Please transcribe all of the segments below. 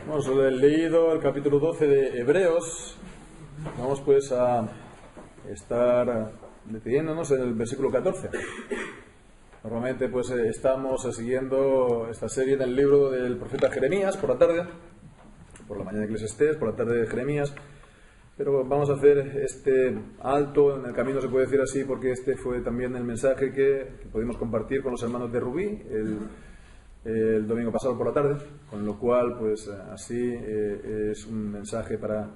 Hemos leído el capítulo 12 de Hebreos. Vamos pues a estar deteniéndonos en el versículo 14. Normalmente pues estamos siguiendo esta serie del libro del profeta Jeremías por la tarde, por la mañana Eclesiastés, por la tarde de Jeremías, pero vamos a hacer este alto en el camino, se puede decir así, porque este fue también el mensaje que pudimos compartir con los hermanos de Rubí el domingo pasado por la tarde, con lo cual pues así es un mensaje para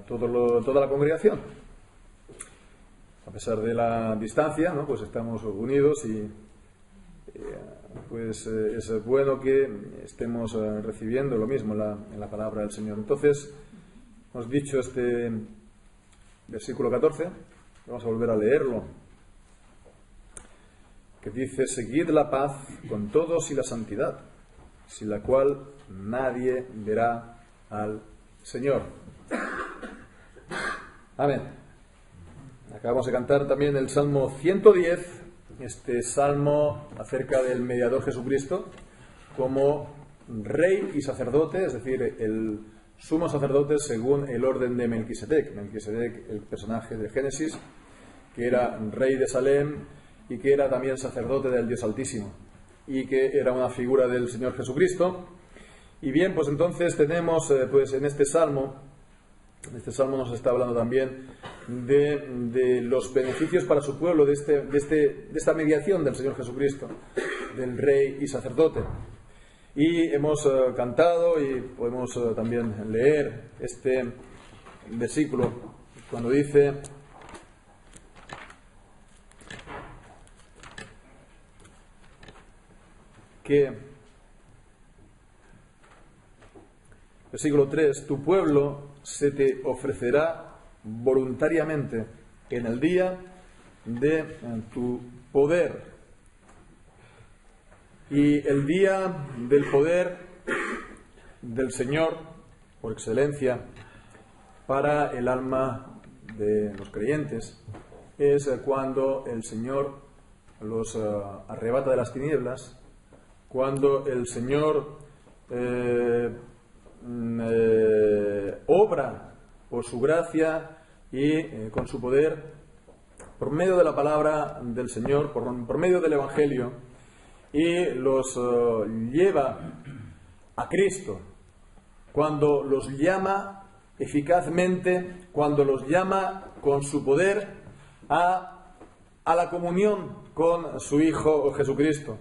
toda la congregación. A pesar de la distancia, ¿no? Pues estamos unidos y pues es bueno que estemos recibiendo lo mismo en la palabra del Señor. Entonces, hemos dicho este versículo 14, vamos a volver a leerlo, que dice: seguid la paz con todos y la santidad, sin la cual nadie verá al Señor. Amén. Acabamos de cantar también el Salmo 110, este salmo acerca del mediador Jesucristo como rey y sacerdote, es decir, el sumo sacerdote según el orden de Melquisedec. Melquisedec, el personaje de Génesis, que era rey de Salem y que era también sacerdote del Dios Altísimo y que era una figura del Señor Jesucristo. Y bien, pues entonces tenemos pues en este salmo nos está hablando también de los beneficios para su pueblo de esta mediación del Señor Jesucristo, del rey y sacerdote. Y hemos cantado y podemos también leer este versículo cuando dice: que, versículo 3, tu pueblo se te ofrecerá voluntariamente en el día de tu poder. Y el día del poder del Señor, por excelencia, para el alma de los creyentes, es cuando el Señor los arrebata de las tinieblas, cuando el Señor obra por su gracia y con su poder, por medio de la palabra del Señor, por medio del Evangelio, y los lleva a Cristo, cuando los llama eficazmente, cuando los llama con su poder a la comunión con su Hijo Jesucristo,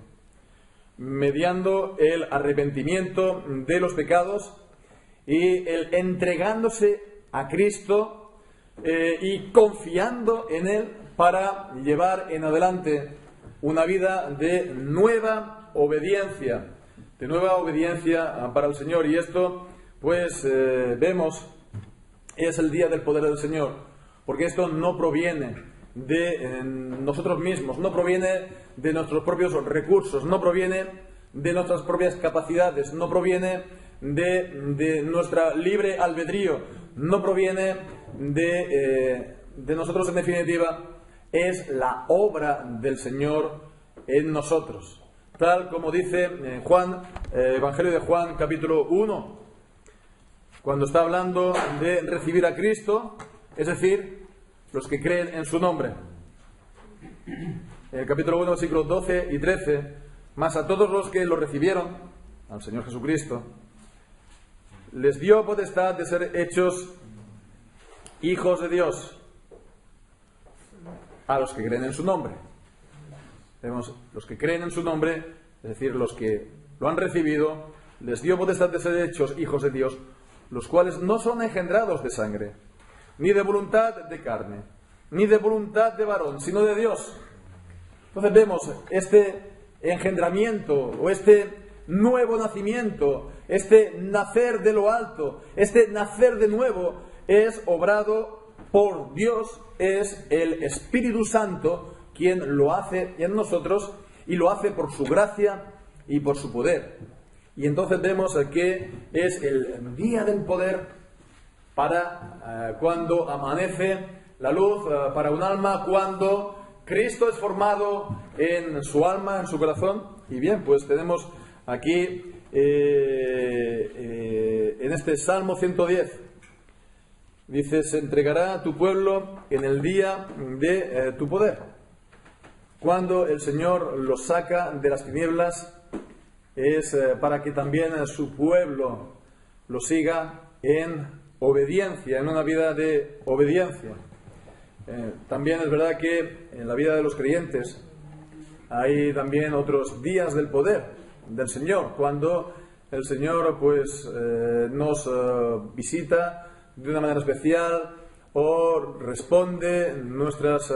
mediando el arrepentimiento de los pecados y el entregándose a Cristo y confiando en Él para llevar en adelante una vida de nueva obediencia para el Señor. Y esto, pues, vemos, es el día del poder del Señor, porque esto no proviene de nosotros mismos, no proviene de nuestros propios recursos, no proviene de nuestras propias capacidades, no proviene de nuestra libre albedrío, no proviene de nosotros, en definitiva, es la obra del Señor en nosotros. Tal como dice Evangelio de Juan, capítulo 1, cuando está hablando de recibir a Cristo, es decir, los que creen en su nombre. En el capítulo 1, versículos 12 y 13, mas a todos los que lo recibieron, al Señor Jesucristo, les dio potestad de ser hechos hijos de Dios, a los que creen en su nombre. Vemos, los que creen en su nombre, es decir, los que lo han recibido, les dio potestad de ser hechos hijos de Dios, los cuales no son engendrados de sangre, ni de voluntad de carne, ni de voluntad de varón, sino de Dios. Entonces vemos este engendramiento o este nuevo nacimiento, este nacer de lo alto, este nacer de nuevo es obrado por Dios, es el Espíritu Santo quien lo hace en nosotros y lo hace por su gracia y por su poder. Y entonces vemos que es el día del poder para cuando amanece la luz para un alma, cuando Cristo es formado en su alma, en su corazón. Y bien, pues tenemos aquí este Salmo 110. Dice, se entregará a tu pueblo en el día de tu poder. Cuando el Señor los saca de las tinieblas, es para que también su pueblo lo siga en obediencia, en una vida de obediencia. También es verdad que en la vida de los creyentes hay también otros días del poder del Señor, cuando el Señor pues nos visita de una manera especial o responde nuestras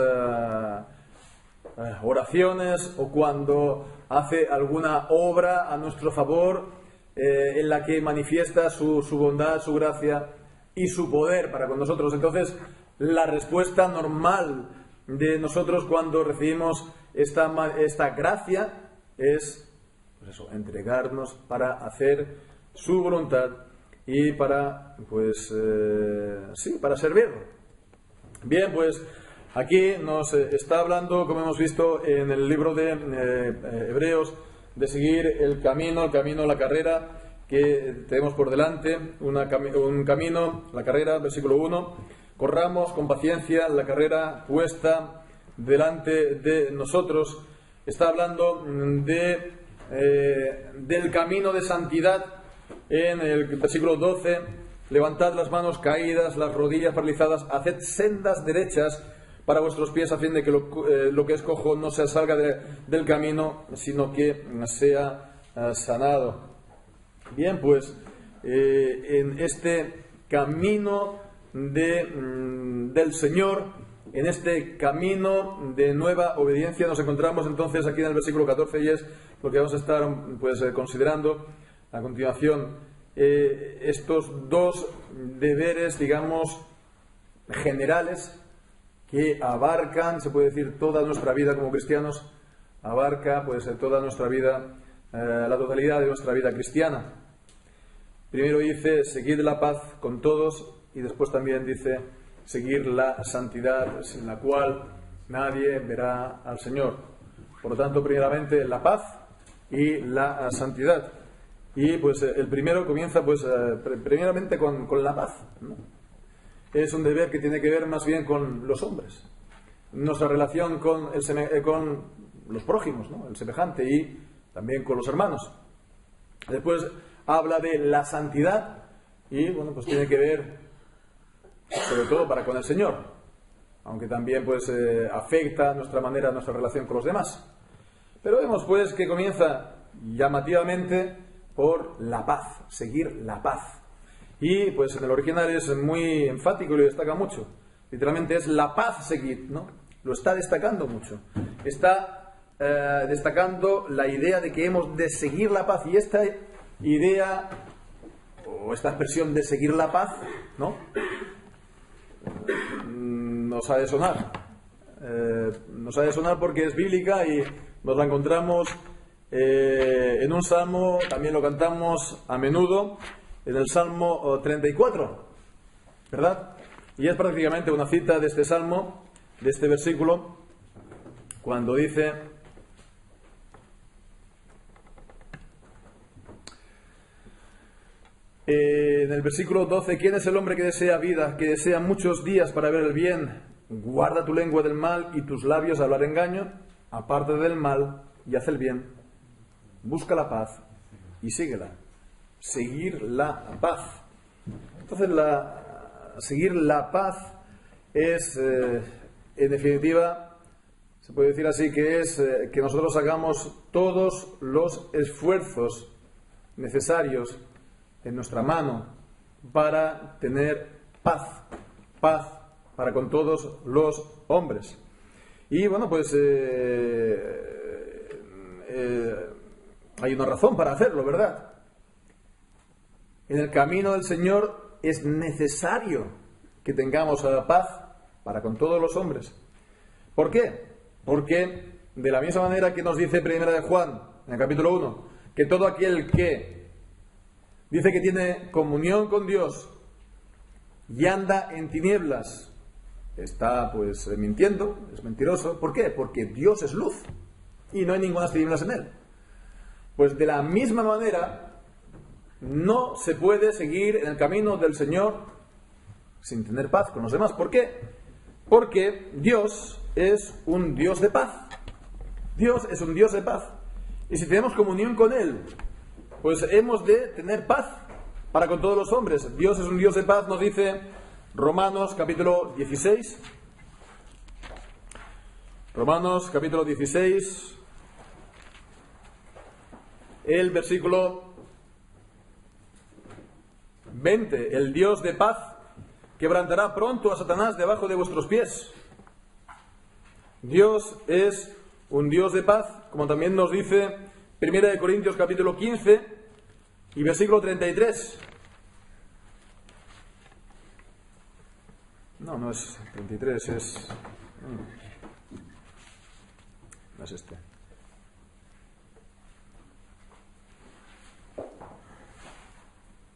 oraciones, o cuando hace alguna obra a nuestro favor en la que manifiesta su bondad, su gracia y su poder para con nosotros. Entonces, la respuesta normal de nosotros cuando recibimos esta gracia es pues eso, entregarnos para hacer su voluntad y para pues para servirlo. Bien, pues aquí nos está hablando, como hemos visto en el libro de Hebreos, de seguir el camino, la carrera que tenemos por delante, un camino, la carrera, versículo 1, corramos con paciencia la carrera puesta delante de nosotros. Está hablando del camino de santidad en el versículo 12, levantad las manos caídas, las rodillas paralizadas, haced sendas derechas para vuestros pies, a fin de que lo que es cojo no se salga del camino, sino que sea sanado. Bien, pues en este camino del Señor, en este camino de nueva obediencia, nos encontramos entonces aquí en el versículo 14, y es lo que vamos a estar pues considerando a continuación. Estos dos deberes, digamos, generales, que abarcan, se puede decir, toda nuestra vida como cristianos, abarca pues toda nuestra vida, la totalidad de nuestra vida cristiana. Primero dice, seguid la paz con todos, y después también dice, seguir la santidad, sin la cual nadie verá al Señor. Por lo tanto, primeramente la paz y la santidad. Y pues el primero comienza pues primeramente con la paz, ¿no? Es un deber que tiene que ver más bien con los hombres, nuestra relación con los prójimos, ¿no? El semejante, y también con los hermanos. Después habla de la santidad, y bueno, pues tiene que ver sobre todo para con el Señor, aunque también pues afecta nuestra relación con los demás. Pero vemos pues que comienza llamativamente por la paz, seguir la paz. Y pues en el original es muy enfático y lo destaca mucho. Literalmente es la paz seguid, ¿no? Lo está destacando mucho. Está destacando la idea de que hemos de seguir la paz. Y esta idea, o esta expresión de seguir la paz, ¿no? Nos ha de sonar. Nos ha de sonar porque es bíblica y nos la encontramos en un salmo, también lo cantamos a menudo, en el Salmo 34, ¿verdad? Y es prácticamente una cita de este salmo, de este versículo, cuando dice: en el versículo 12, ¿quién es el hombre que desea vida, que desea muchos días para ver el bien? Guarda tu lengua del mal y tus labios a hablar engaño, aparte del mal y haz el bien, busca la paz y síguela. Seguir la paz. Entonces, seguir la paz es, en definitiva, se puede decir así, que es que nosotros hagamos todos los esfuerzos necesarios en nuestra mano para tener paz para con todos los hombres. Y bueno, pues hay una razón para hacerlo, ¿verdad? En el camino del Señor es necesario que tengamos paz para con todos los hombres. ¿Por qué? Porque de la misma manera que nos dice Primera de Juan, en el capítulo 1, que todo aquel que dice que tiene comunión con Dios y anda en tinieblas, está pues mintiendo, es mentiroso. ¿Por qué? Porque Dios es luz y no hay ninguna tinieblas en él. Pues de la misma manera, no se puede seguir en el camino del Señor sin tener paz con los demás. ¿Por qué? Porque Dios es un Dios de paz. Dios es un Dios de paz. Y si tenemos comunión con Él, pues hemos de tener paz para con todos los hombres. Dios es un Dios de paz, nos dice Romanos capítulo 16. Romanos capítulo 16, el versículo 20. El Dios de paz quebrantará pronto a Satanás debajo de vuestros pies. Dios es un Dios de paz, como también nos dice 1 Corintios capítulo 15 y versículo 33. No es 33, es... No es este.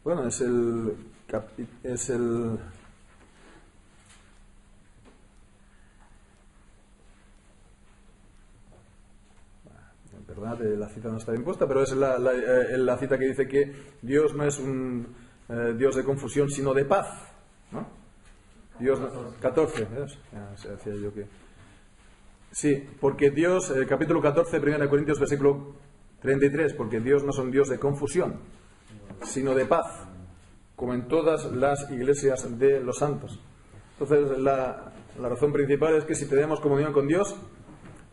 Bueno, es el... Perdonad, la cita no está bien puesta, pero es la cita que dice que Dios no es un Dios de confusión, sino de paz, ¿no? Dios 14, ¿ves? Decía yo que... Sí, porque Dios, capítulo 14, 1 Corintios, versículo 33, porque Dios no es un Dios de confusión, sino de paz, como en todas las iglesias de los santos. Entonces, la razón principal es que si tenemos comunión con Dios,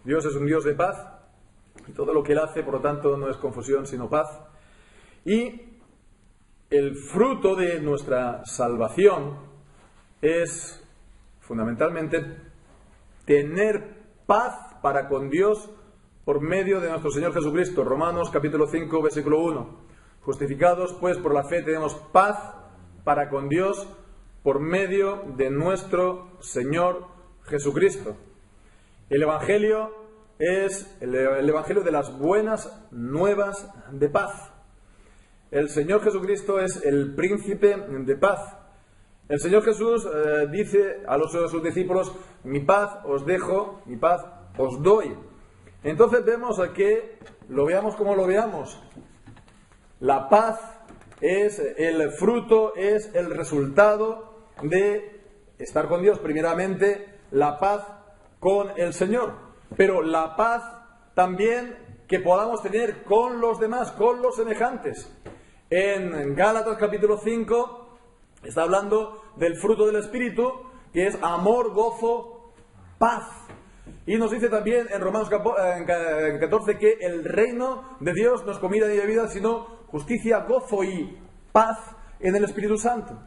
Dios es un Dios de paz, y todo lo que Él hace, por lo tanto, no es confusión, sino paz. Y el fruto de nuestra salvación es, fundamentalmente, tener paz para con Dios por medio de nuestro Señor Jesucristo. Romanos capítulo 5, versículo 1. Justificados pues por la fe tenemos paz para con Dios por medio de nuestro Señor Jesucristo. El Evangelio es el Evangelio de las buenas nuevas de paz. El Señor Jesucristo es el príncipe de paz. El Señor Jesús dice a sus discípulos: mi paz os dejo, mi paz os doy. Entonces vemos que, lo veamos como lo veamos, la paz es el fruto, es el resultado de estar con Dios. Primeramente, la paz con el Señor, pero la paz también que podamos tener con los demás, con los semejantes. En Gálatas capítulo 5 está hablando del fruto del Espíritu, que es amor, gozo, paz. Y nos dice también en Romanos 14 que el reino de Dios no es comida ni bebida, sino justicia, gozo y paz en el Espíritu Santo.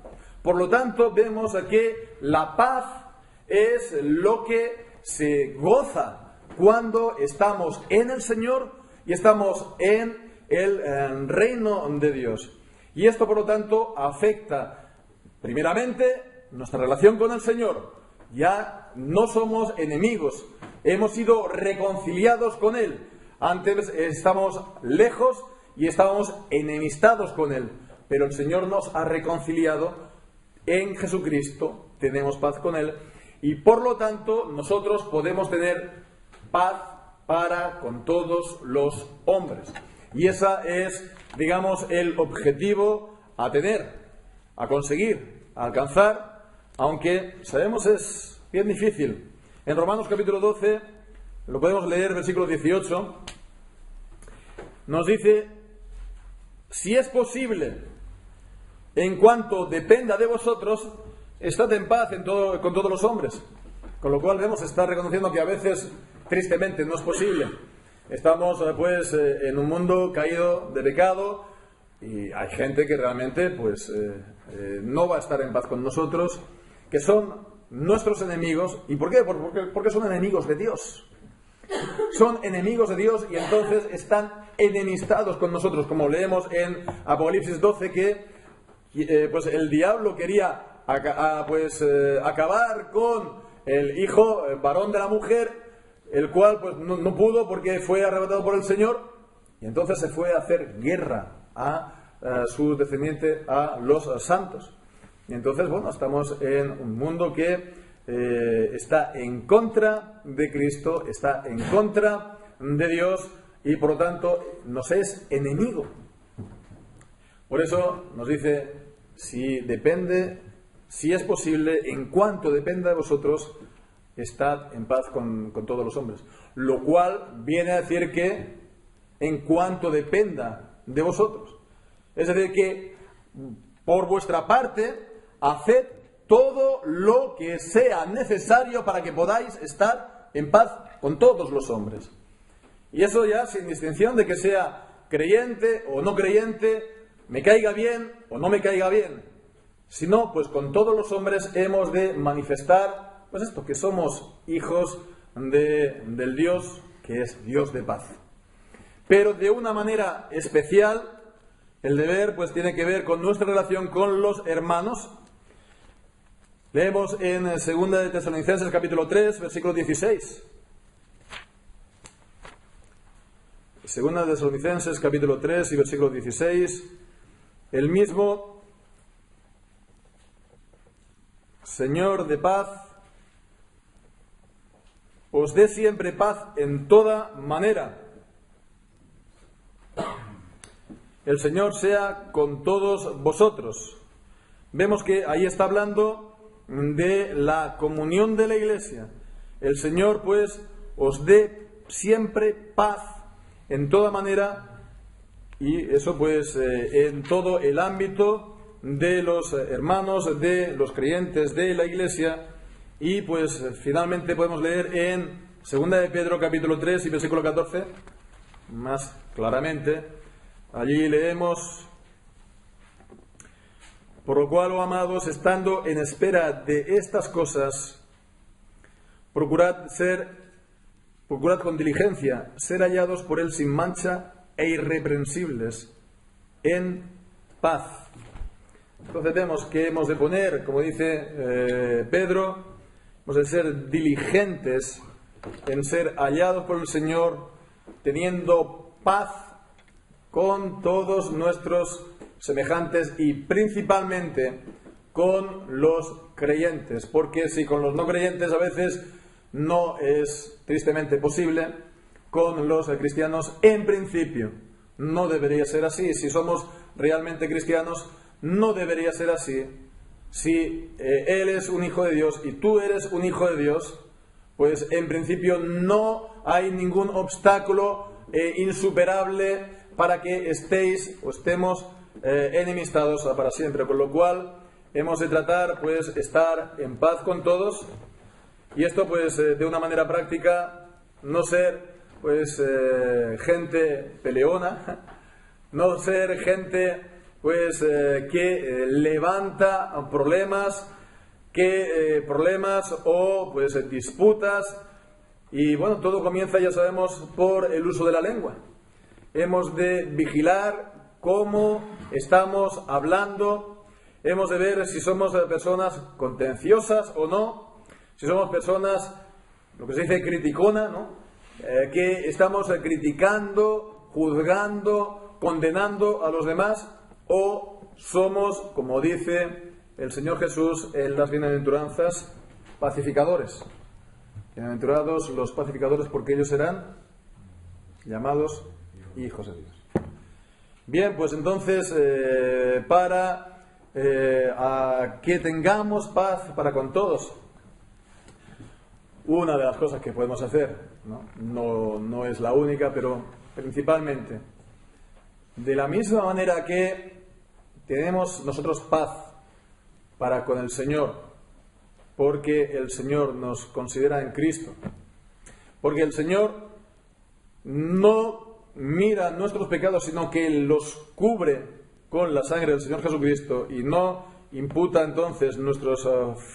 Por lo tanto, vemos que la paz es lo que se goza cuando estamos en el Señor y estamos en el reino de Dios. Y esto, por lo tanto, afecta primeramente nuestra relación con el Señor. Ya no somos enemigos, hemos sido reconciliados con Él. Antes estábamos lejos y estábamos enemistados con Él, pero el Señor nos ha reconciliado en Jesucristo, tenemos paz con Él, y por lo tanto nosotros podemos tener paz para con todos los hombres. Y ese es, digamos, el objetivo a tener, a conseguir, a alcanzar, aunque sabemos es bien difícil. En Romanos capítulo 12, lo podemos leer, versículo 18, nos dice: si es posible, en cuanto dependa de vosotros, estad en paz con todos los hombres. Con lo cual vemos, está reconociendo que a veces, tristemente, no es posible. Estamos en un mundo caído de pecado y hay gente que realmente no va a estar en paz con nosotros, que son nuestros enemigos. ¿Y por qué? Porque son enemigos de Dios. Son enemigos de Dios y entonces están enemistados con nosotros, como leemos en Apocalipsis 12 que el diablo quería acabar con el hijo varón de la mujer, el cual no pudo porque fue arrebatado por el Señor, y entonces se fue a hacer guerra a su descendiente, a los santos. Y entonces, estamos en un mundo que está en contra de Cristo, está en contra de Dios, y por lo tanto nos es enemigo. Por eso nos dice, si es posible, en cuanto dependa de vosotros, estad en paz con todos los hombres. Lo cual viene a decir que en cuanto dependa de vosotros. Es decir, que por vuestra parte, haced todo lo que sea necesario para que podáis estar en paz con todos los hombres. Y eso ya sin distinción de que sea creyente o no creyente, me caiga bien o no me caiga bien. Sino, pues con todos los hombres hemos de manifestar, pues esto, que somos hijos del Dios que es Dios de paz. Pero de una manera especial, el deber pues tiene que ver con nuestra relación con los hermanos. Leemos en 2 de Tesalonicenses capítulo 3, versículo 16. 2 de Tesalonicenses capítulo 3 y versículo 16. El mismo Señor de paz os dé siempre paz en toda manera. El Señor sea con todos vosotros. Vemos que ahí está hablando de la comunión de la Iglesia. El Señor, pues, os dé siempre paz en toda manera, y eso, pues, en todo el ámbito de los hermanos, de los creyentes de la Iglesia. Y, pues, finalmente podemos leer en 2 de Pedro, capítulo 3 y versículo 14, más claramente. Allí leemos: por lo cual, oh amados, estando en espera de estas cosas, procurad con diligencia ser hallados por Él sin mancha e irreprensibles en paz. Entonces vemos que hemos de poner, como dice Pedro, hemos de ser diligentes en ser hallados por el Señor, teniendo paz con todos nuestros semejantes y principalmente con los creyentes, porque si con los no creyentes a veces no es tristemente posible, con los cristianos en principio no debería ser así. Si somos realmente cristianos, no debería ser así. Si Él es un hijo de Dios y tú eres un hijo de Dios, pues en principio no hay ningún obstáculo insuperable para que estemos enemistados para siempre, con lo cual hemos de tratar, pues, estar en paz con todos, y esto, pues, de una manera práctica, no ser, pues, gente peleona, no ser gente, pues, que levanta problemas o, pues, disputas, y bueno, todo comienza, ya sabemos, por el uso de la lengua. Hemos de vigilar cómo estamos hablando, hemos de ver si somos personas contenciosas o no, si somos personas, lo que se dice criticona, ¿no? Que estamos criticando, juzgando, condenando a los demás, o somos, como dice el Señor Jesús en las bienaventuranzas, pacificadores. Bienaventurados los pacificadores, porque ellos serán llamados hijos de Dios. Bien, pues entonces, para que tengamos paz para con todos, una de las cosas que podemos hacer, no es la única, pero principalmente, de la misma manera que tenemos nosotros paz para con el Señor, porque el Señor nos considera en Cristo, porque el Señor no mira nuestros pecados, sino que los cubre con la sangre del Señor Jesucristo, y no imputa entonces nuestros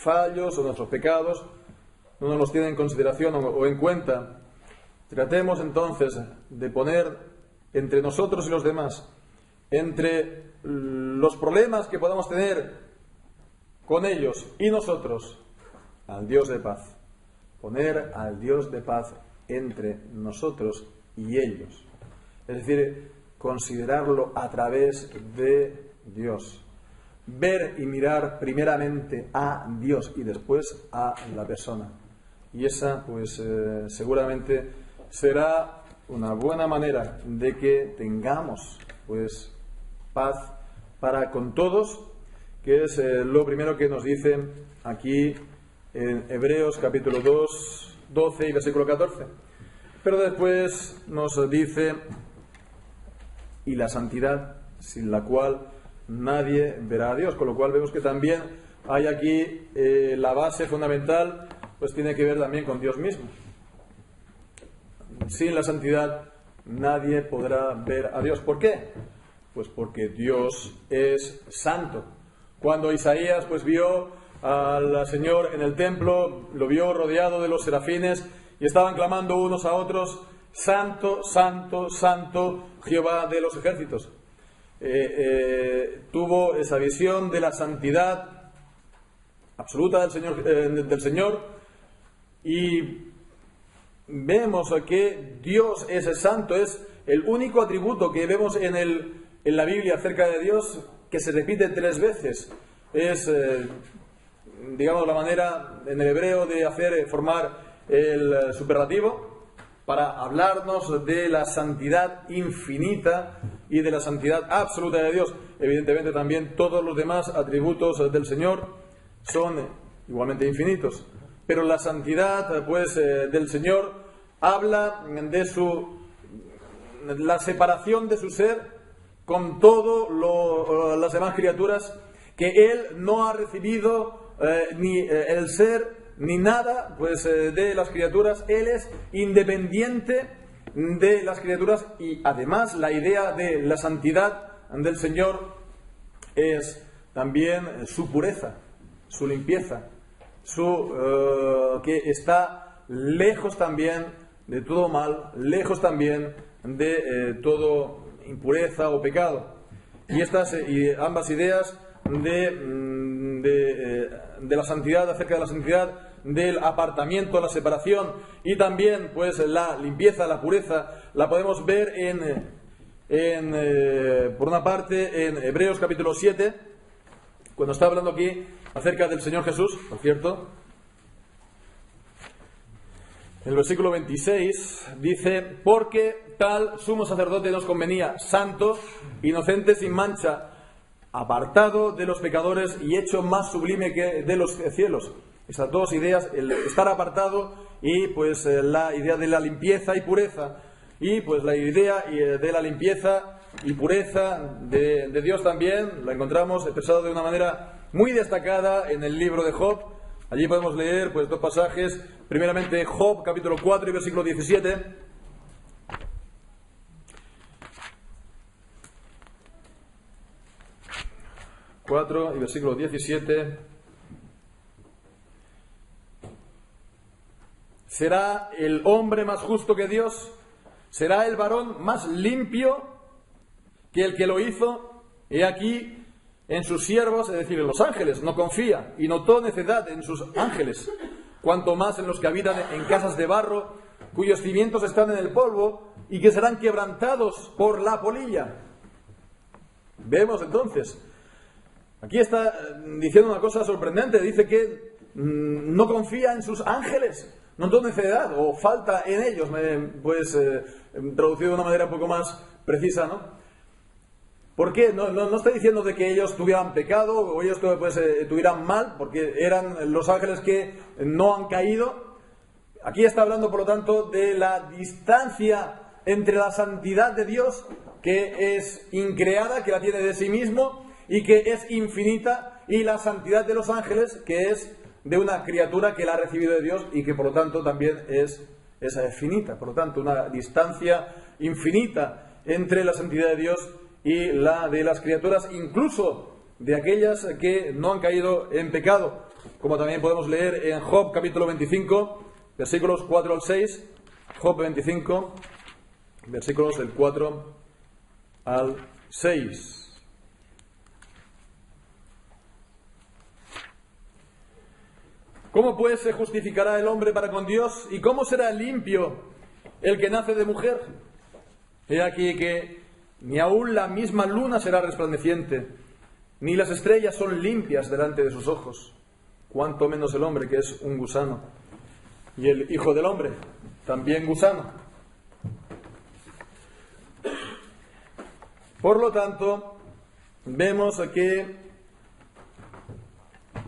fallos o nuestros pecados, no nos los tiene en consideración o en cuenta. Tratemos entonces de poner entre nosotros y los demás, entre los problemas que podamos tener con ellos y nosotros, al Dios de paz. Poner al Dios de paz entre nosotros y ellos. Es decir, considerarlo a través de Dios. Ver y mirar primeramente a Dios y después a la persona. Y esa, pues, seguramente será una buena manera de que tengamos, pues, paz para con todos, que es lo primero que nos dice aquí en Hebreos capítulo 2, 12 y versículo 14. Pero después nos dice: y la santidad, sin la cual nadie verá a Dios. Con lo cual vemos que también hay aquí la base fundamental, pues tiene que ver también con Dios mismo. Sin la santidad nadie podrá ver a Dios. ¿Por qué? Pues porque Dios es santo. Cuando Isaías pues vio al Señor en el templo, lo vio rodeado de los serafines y estaban clamando unos a otros: santo, santo, santo, Jehová de los ejércitos. Tuvo esa visión de la santidad absoluta del Señor, y vemos que Dios es santo. Es el único atributo que vemos en la Biblia acerca de Dios que se repite 3 veces. Es, digamos, la manera en el hebreo de formar el superlativo para hablarnos de la santidad infinita y de la santidad absoluta de Dios. Evidentemente también todos los demás atributos del Señor son igualmente infinitos, pero la santidad pues del Señor habla de la separación de su ser con todas las demás criaturas, que Él no ha recibido ni el ser ni nada pues de las criaturas. Él es independiente de las criaturas, y además la idea de la santidad del Señor es también su pureza, su limpieza, que está lejos también de todo mal, lejos también de todo impureza o pecado. Y ambas ideas de la santidad, acerca de la santidad, del apartamiento, la separación, y también pues la limpieza, la pureza, la podemos ver por una parte en Hebreos capítulo 7, cuando está hablando aquí acerca del Señor Jesús, por cierto. El versículo 26 dice: porque tal sumo sacerdote nos convenía, santo, inocente, sin mancha, apartado de los pecadores y hecho más sublime que de los cielos. Esas dos ideas, el estar apartado y pues la idea de la limpieza y pureza. Y pues la idea de la limpieza y pureza de Dios también la encontramos expresada de una manera muy destacada en el libro de Job. Allí podemos leer pues 2 pasajes. Primeramente Job capítulo 4 y versículo 17. ...4 y versículo 17... ¿será el hombre más justo que Dios? ¿Será el varón más limpio que el que lo hizo? He aquí en sus siervos, es decir, en los ángeles, no confía, y notó necedad en sus ángeles, cuanto más en los que habitan en casas de barro, cuyos cimientos están en el polvo, y que serán quebrantados por la polilla. Vemos entonces, aquí está diciendo una cosa sorprendente. Dice que no confía en sus ángeles, notó necedad o falta en ellos, traducido de una manera un poco más precisa, ¿no? ¿Por qué? No está diciendo de que ellos tuvieran pecado o ellos tuvieran mal, porque eran los ángeles que no han caído. Aquí está hablando, por lo tanto, de la distancia entre la santidad de Dios, que es increada, que la tiene de sí mismo y que es infinita, y la santidad de los ángeles, que es de una criatura que la ha recibido de Dios y que por lo tanto también es finita. Por lo tanto, una distancia infinita entre la santidad de Dios y la de las criaturas, incluso de aquellas que no han caído en pecado, como también podemos leer en Job capítulo 25, versículos 4 al 6, Job 25, versículos del 4 al 6. ¿Cómo pues se justificará el hombre para con Dios? ¿Y cómo será limpio el que nace de mujer? He aquí que ni aun la misma luna será resplandeciente, ni las estrellas son limpias delante de sus ojos. Cuánto menos el hombre, que es un gusano, y el Hijo del Hombre, también gusano. Por lo tanto, vemos que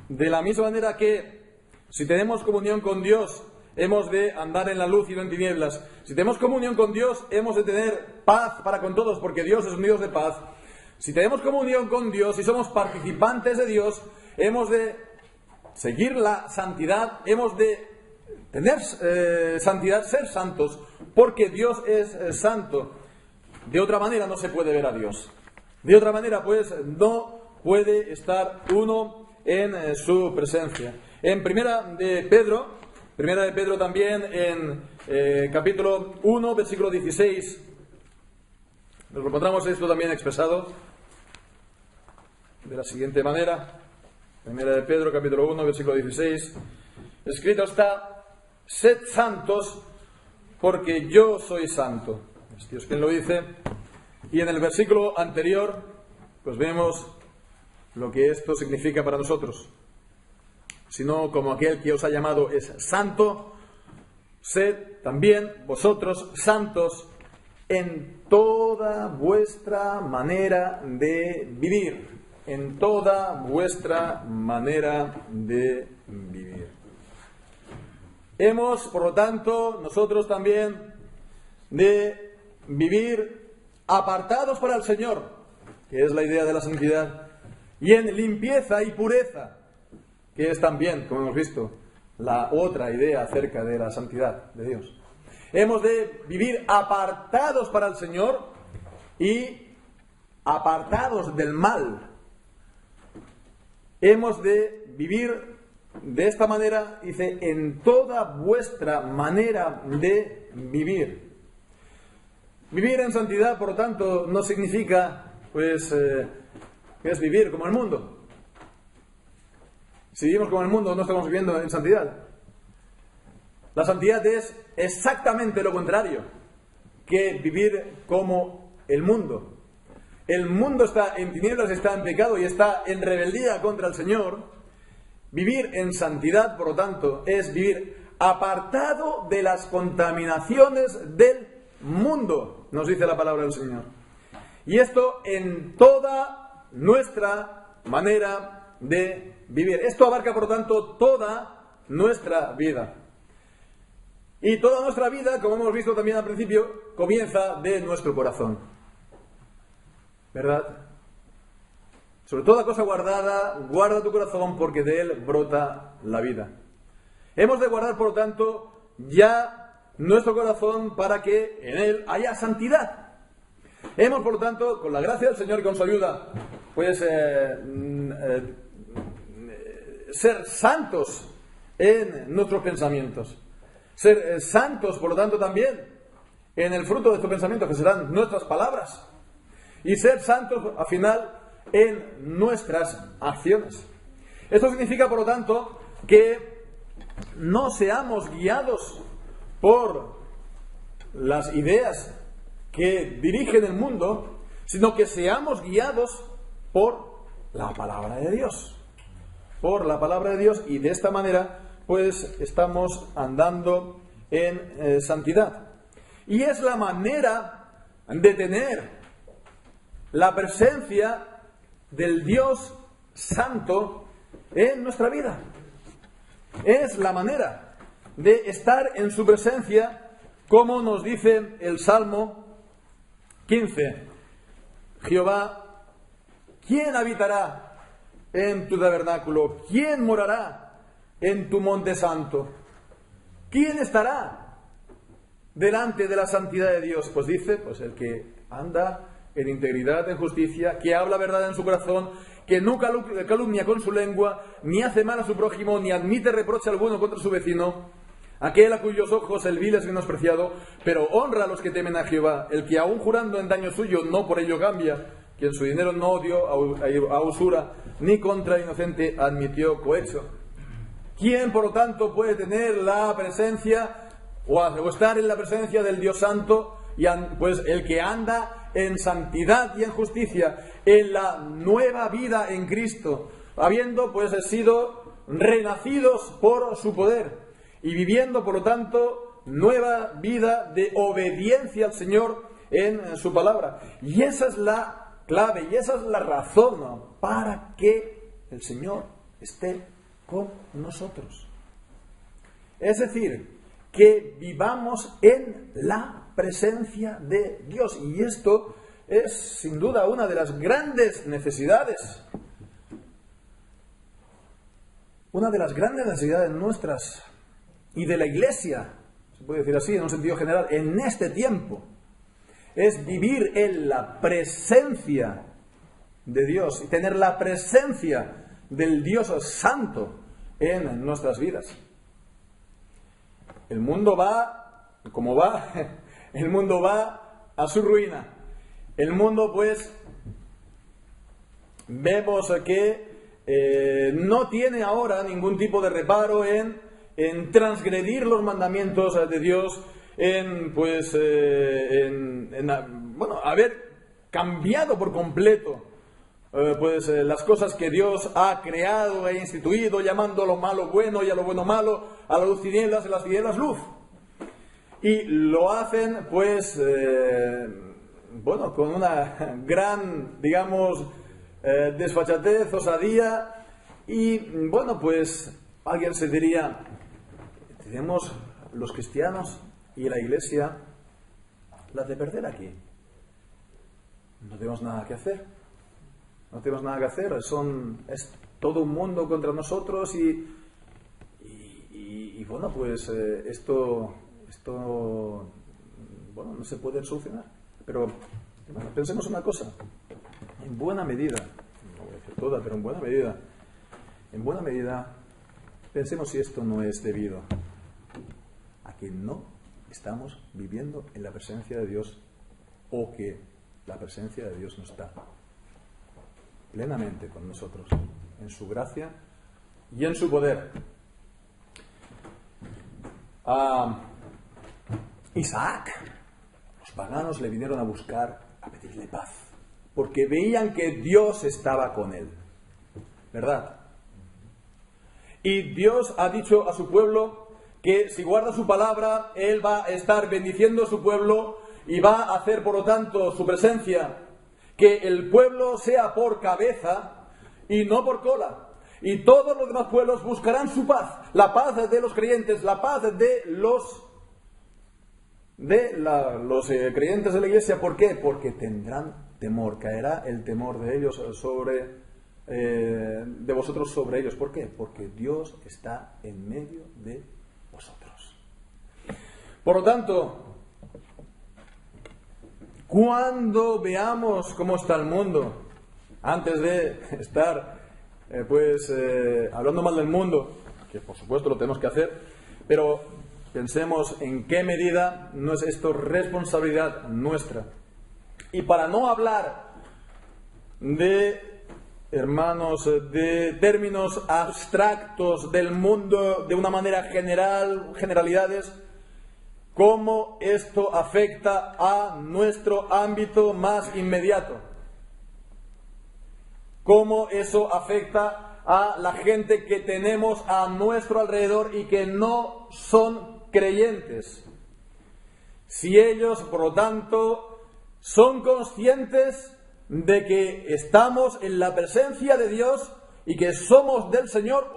de la misma manera que si tenemos comunión con Dios, hemos de andar en la luz y no en tinieblas. Si tenemos comunión con Dios, hemos de tener paz para con todos, porque Dios es un Dios de paz. Si tenemos comunión con Dios y somos participantes de Dios, hemos de seguir la santidad, hemos de tener santidad, ser santos, porque Dios es santo. De otra manera no se puede ver a Dios. De otra manera, pues, no puede estar uno en su presencia. En Primera de Pedro también, en capítulo 1, versículo 16, nos encontramos esto también expresado de la siguiente manera. Primera de Pedro, capítulo 1, versículo 16. Escrito está: sed santos, porque yo soy santo. Es Dios quien lo dice. Y en el versículo anterior, pues vemos lo que esto significa para nosotros. Sino como aquel que os ha llamado es santo, sed también vosotros santos en toda vuestra manera de vivir. En toda vuestra manera de vivir. Hemos, por lo tanto, nosotros también de vivir apartados para el Señor, que es la idea de la santidad, y en limpieza y pureza, que es también, como hemos visto, la otra idea acerca de la santidad de Dios. Hemos de vivir apartados para el Señor y apartados del mal. Hemos de vivir de esta manera, dice, en toda vuestra manera de vivir. Vivir en santidad, por lo tanto, no significa, pues, que es vivir como el mundo. Si vivimos como el mundo, no estamos viviendo en santidad. La santidad es exactamente lo contrario que vivir como el mundo. El mundo está en tinieblas, está en pecado y está en rebeldía contra el Señor. Vivir en santidad, por lo tanto, es vivir apartado de las contaminaciones del mundo, nos dice la palabra del Señor. Y esto en toda nuestra manera de vivir. Esto abarca, por lo tanto, toda nuestra vida. Y toda nuestra vida, como hemos visto también al principio, comienza de nuestro corazón. ¿Verdad? Sobre toda cosa guardada, guarda tu corazón, porque de él brota la vida. Hemos de guardar, por lo tanto, ya nuestro corazón para que en él haya santidad. Hemos, por lo tanto, con la gracia del Señor y con su ayuda, pues ser santos en nuestros pensamientos. Ser santos, por lo tanto, también en el fruto de estos pensamientos, que serán nuestras palabras. Y ser santos, al final, en nuestras acciones. Esto significa, por lo tanto, que no seamos guiados por las ideas que dirigen el mundo, sino que seamos guiados por la palabra de Dios. Por la palabra de Dios, y de esta manera, pues, estamos andando en santidad. Y es la manera de tener la presencia del Dios Santo en nuestra vida. Es la manera de estar en su presencia, como nos dice el Salmo 15. Jehová, ¿quién habitará en tu tabernáculo? ¿Quién morará en tu monte santo? ¿Quién estará delante de la santidad de Dios? Pues dice, pues el que anda en integridad, en justicia, que habla verdad en su corazón, que no calumnia con su lengua, ni hace mal a su prójimo, ni admite reproche alguno contra su vecino, aquel a cuyos ojos el vil es menospreciado, pero honra a los que temen a Jehová, el que aun jurando en daño suyo no por ello cambia, quien su dinero no dio a usura, ni contra el inocente admitió cohecho. ¿Quién, por lo tanto, puede tener la presencia o estar en la presencia del Dios Santo? Pues el que anda en santidad y en justicia, en la nueva vida en Cristo, habiendo pues sido renacidos por su poder y viviendo, por lo tanto, nueva vida de obediencia al Señor en su palabra. Y esa es la clave y esa es la razón, ¿no?, para que el Señor esté con nosotros. Es decir, que vivamos en la presencia de Dios. Y esto es sin duda una de las grandes necesidades. Una de las grandes necesidades nuestras y de la Iglesia, se puede decir así, en un sentido general, en este tiempo, es vivir en la presencia de Dios y tener la presencia del Dios Santo en nuestras vidas. El mundo va como va, el mundo va a su ruina. El mundo, pues, vemos que no tiene ahora ningún tipo de reparo en transgredir los mandamientos de Dios, haber cambiado por completo las cosas que Dios ha creado e instituido, llamando a lo malo bueno y a lo bueno malo, a la luz tinieblas y a las tinieblas luz. Y lo hacen, con una gran, desfachatez, osadía, y, alguien se diría, tenemos los cristianos y la Iglesia las de perder aquí. No tenemos nada que hacer. No tenemos nada que hacer, es todo un mundo contra nosotros esto no se puede solucionar. Pero pensemos una cosa, en buena medida, no voy a decir toda, pero en buena medida, pensemos si esto no es debido a que no estamos viviendo en la presencia de Dios, o que la presencia de Dios no está plenamente con nosotros, en su gracia y en su poder. A Isaac, los paganos le vinieron a buscar, a pedirle paz, porque veían que Dios estaba con él, ¿verdad? Y Dios ha dicho a su pueblo que si guarda su palabra, Él va a estar bendiciendo a su pueblo y va a hacer, por lo tanto, su presencia, que el pueblo sea por cabeza y no por cola. Y todos los demás pueblos buscarán su paz, la paz de los creyentes, la paz de los creyentes de la Iglesia. ¿Por qué? Porque tendrán temor, caerá el temor de ellos de vosotros sobre ellos. ¿Por qué? Porque Dios está en medio de vosotros. Por lo tanto, cuando veamos cómo está el mundo, antes de estar hablando mal del mundo, que por supuesto lo tenemos que hacer, pero pensemos en qué medida no es esto responsabilidad nuestra. Y para no hablar de, hermanos, de términos abstractos del mundo de una manera generalidades, cómo esto afecta a nuestro ámbito más inmediato, cómo eso afecta a la gente que tenemos a nuestro alrededor y que no son creyentes. Si ellos, por lo tanto, son conscientes de que estamos en la presencia de Dios y que somos del Señor,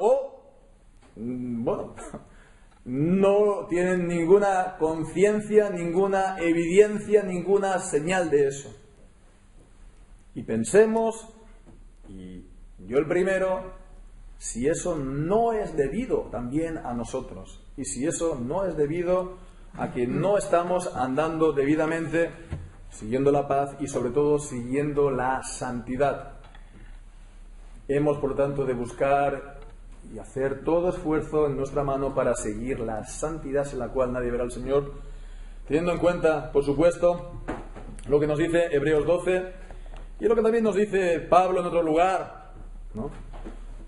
no tienen ninguna conciencia, ninguna evidencia, ninguna señal de eso. Y pensemos, y yo el primero, si eso no es debido también a nosotros, y si eso no es debido a que no estamos andando debidamente siguiendo la paz y sobre todo siguiendo la santidad. Hemos, por lo tanto, de buscar y hacer todo esfuerzo en nuestra mano para seguir la santidad en la cual nadie verá al Señor, teniendo en cuenta, por supuesto, lo que nos dice Hebreos 12 y lo que también nos dice Pablo en otro lugar, ¿no?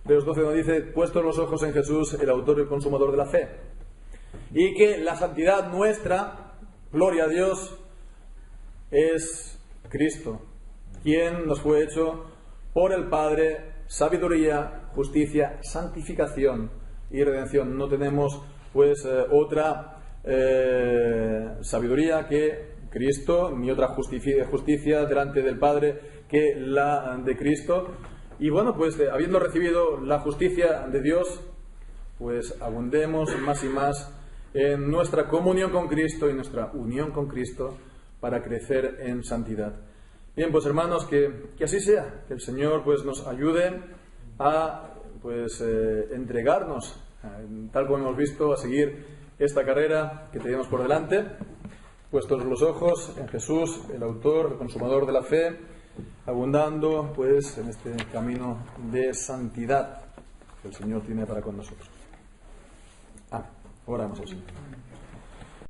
Hebreos 12 nos dice: puestos los ojos en Jesús, el autor y el consumador de la fe, y que la santidad nuestra, gloria a Dios, es Cristo, quien nos fue hecho por el Padre sabiduría, justicia, santificación y redención. No tenemos otra sabiduría que Cristo, ni otra justicia delante del Padre que la de Cristo. Y bueno, pues habiendo recibido la justicia de Dios, pues abundemos más y más en nuestra comunión con Cristo y nuestra unión con Cristo para crecer en santidad. Bien, pues hermanos, que así sea, que el Señor pues nos ayude a entregarnos, tal como hemos visto, a seguir esta carrera que tenemos por delante, puestos los ojos en Jesús, el autor, el consumador de la fe, abundando pues en este camino de santidad que el Señor tiene para con nosotros. Oramos al Señor.